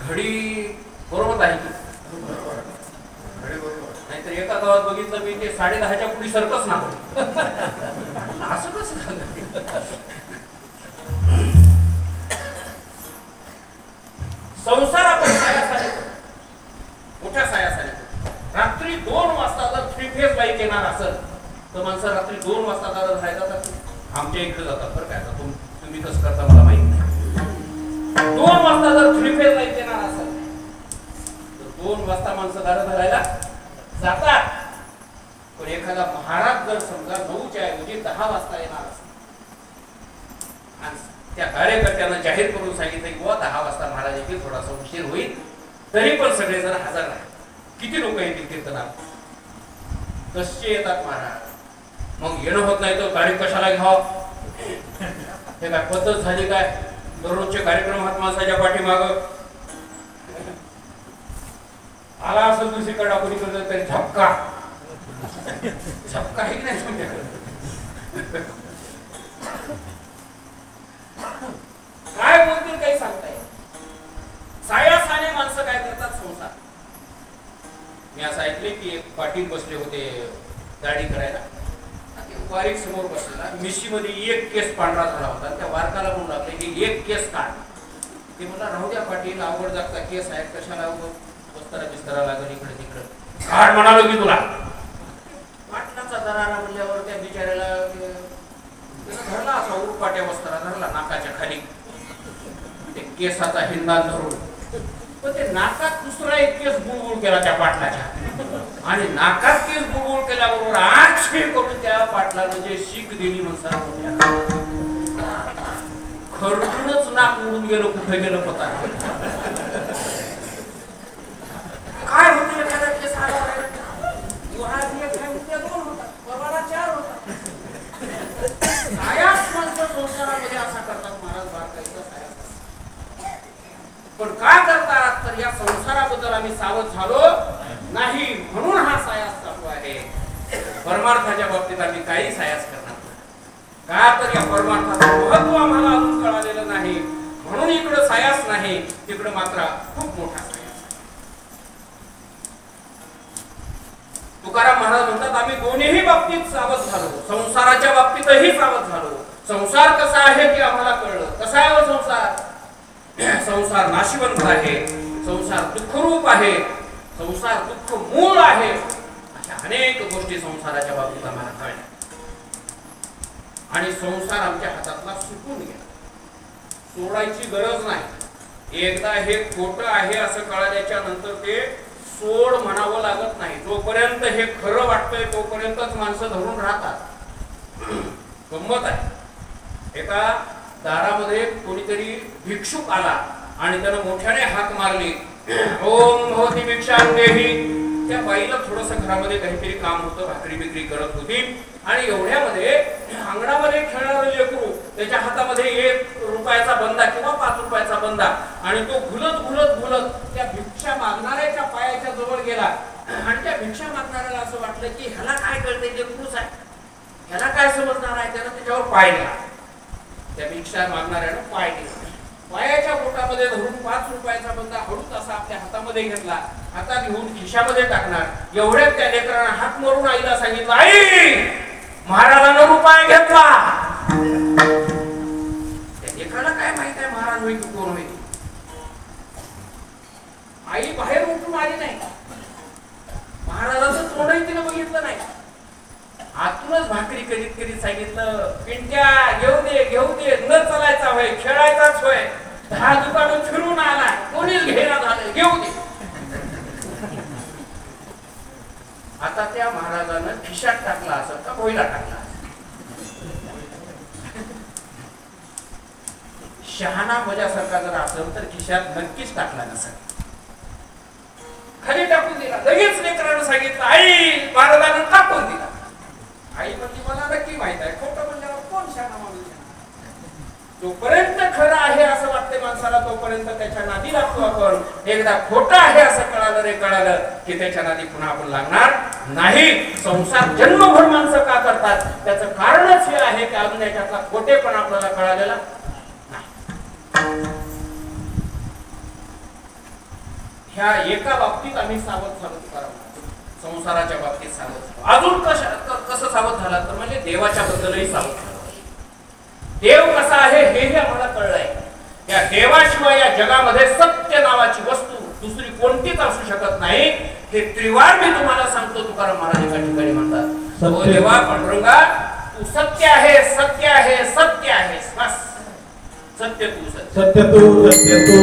घडी बरोबर आहे की नाहीतर एका गावात बघितलं मी ते 10:30च्या पुढे सरकच ना असं कसं संसार आपण सायासाने मोठ्या सायासाने रात्री 2 वाजता जर 3 फेज लाईट येणार असेल तर माणसं रात्री 2 वाजता दादा राहायला जातात आमच्या इकडे जातात बरं काय तुम्ही कसं करता मला माहित नाही 2 वाजता जर 3 फेज लाईट येणार असेल तर 2 वाजता माणसं दादा धरायला जातात पण एखादा महाराज जर समजा 9च्या ऐवजी 10 वाजता येणार असेल आणि त्या कार्यकर्त्यांना जाहीर करून सांगितलं की 10 वाजता महाराज येतील थोडासा उशीर होईल तरी पण सगळेजण हजर राहतील किती लोक येतील कीर्तनात कसे येतात महाराज मग येणं होत नाही तर गाडी कशाला घ्यावं हे काय पद्धत झाली काय दररोजचे कार्यक्रम हात माणसाच्या पाठीमाग आला असेल दुसरीकडे आपण करतो तरी झपका आहे की नाही तुमच्याकडे काय बोलतील काही सांगताय सायासाने माणसं काय करतात संसार मी असं ऐकले की एक पाटील बसले होते दाढी करायला वारीक समोर बसलेला मिशीमध्ये एक केस पांढरा झाला होता त्या वारकाला म्हणून लागले की एक केस काढ ते मला राहू द्या पाटील आवड जागता केस आहे कशाला बस्तारा बिस्तारा लागल इकडे तिकडे काढ म्हणालो की तुला पाटलाचा दरारा म्हणल्यावर त्या बिचाऱ्याला धरला असा उरपाट्या बस्तारा धरला नाकाच्या खाली ते केसाचा हिंदान धरून पण ते नाकात दुसरा एक केस बुळबुळ केला त्या पाटलाच्या आणि नाकात केस बुळबुळ केल्याबरोबर आठ करून त्या पाटलानं जे शीख दिली म्हणतात खरडूनच नाक उडून गेलं कुठे गेलं पता काय होते एखादा केस आला संसारामध्ये असा करतात महाराज पण काय करतात तर या संसाराबद्दल आम्ही सावध झालो नाही म्हणून हा सायास चालू आहे परमार्थाच्या बाबतीत आम्ही काही सायास करणार का तर या परमार्थाचं महत्व आम्हाला अजून कळालेलं नाही म्हणून इकडं सायास नाही तिकडं मात्र खूप मोठा सायास. तुकाराम महाराज म्हणतात आम्ही दोन्हीही बाबतीत सावध झालो संसाराच्या बाबतीतही सावध झालो संसार कसा आहे ते आम्हाला कळलं कसा आहे व संसार नाशिवंत आहे संसार दुःखरूप आहे संसार दुःख मूळ आहे अशा अनेक गोष्टी संसाराच्या बाबतीत आम्हाला कळल्या आणि संसार आमच्या हातातला सुटून गेला सोडायची गरज नाही एकदा हे खोटं आहे असं कळल्याच्या नंतर ते सोड म्हणावं लागत नाही जोपर्यंत हे खरं वाटतंय तोपर्यंतच माणसं धरून राहतात गंमत आहे एका दारामध्ये कोणीतरी भिक्षुक आला आणि त्यानं मोठ्याने हाक मारली ओम भवती भिक्षां देहि त्या बाईला थोडंसं घरामध्ये काहीतरी काम होतं भाकरी बिकरी करत होती आणि एवढ्यामध्ये अंगणामध्ये खेळणारं लेकरू त्याच्या हातामध्ये 1 रुपयाचा बंदा किंवा 5 रुपयाचा बंदा आणि तो घुलत त्या भिक्षा मागणाऱ्याच्या पायाच्या जवळ गेला आणि त्या भिक्षा मागणाऱ्याला असं वाटलं की ह्याला काय कळतंय लेकरूच आहे ह्याला काय समजणार आहे त्यानं त्याच्यावर पाय दिला त्या भिक्षा मागणाऱ्यानं पाय दिला पायाच्या बोटामध्ये धरून 5 रुपयाचा बंदा हळूच असा आपल्या हातामध्ये घेतला हातात घेऊन खिशामध्ये टाकणार एवढ्यात त्या लेकरानं हात मारून आईला सांगितलं आई महाराजांना रुपया घेतला त्या लेकराला काय माहित आहे महाराज होईल कोण होईल आई बाहेर उठून आली नाही महाराजांचं तोंडही तिने बघितलं नाही आतूनच भाकरी करीत सांगितलं पिंट्या घेऊ दे न चालायचा होय खेळायचाच होय 10 दुकानं फिरून आला कोणीच घेणं झालं घेऊ दे आता त्या महाराजानं खिशात टाकला असं का भोईला टाकला शहाणा माझ्यासारखा जर असेल तर खिशात नक्कीच टाकला नसेल खाली टाकून दिला लगेच लेकरानं सांगितलं आई महाराजानं टाकून दिला आई म्हणजे मला नक्की माहित आहे खोटं म्हणल्यावर कोण शहाणा माणूस जोपर्यंत खरं आहे असं वाटते माणसाला तोपर्यंत त्याच्या नादी लागतो आपण एकदा खोटं आहे असं कळालं की त्याच्या नादी पुन्हा आपण लागणार नाही संसार जन्मभर माणसं का करतात त्याचं कारणच हे आहे की अजून याच्यातला खोटेपणा आपल्याला कळालेला नाही ह्या एका बाबतीत आम्ही सावध झालो तुकाराम, संसाराच्या बाबतीत सावध. अजून कसं सावध झाला तर म्हणजे देवाच्या बद्दलही सावध झाला. देव कसा आहे हेही आम्हाला कळलंय. या देवाशिवाय या जगामध्ये सत्य नावाची वस्तू दुसरी कोणतीच असू शकत नाही. हे त्रिवार मी तुम्हाला सांगतो. तुकाराम महाराज एका ठिकाणी म्हणतात, ओ देवा पांडुरंगा, तू सत्य आहे, सत्य आहे, सत्य आहेस. बस सत्य तू, सत्य तू, सत्य तू.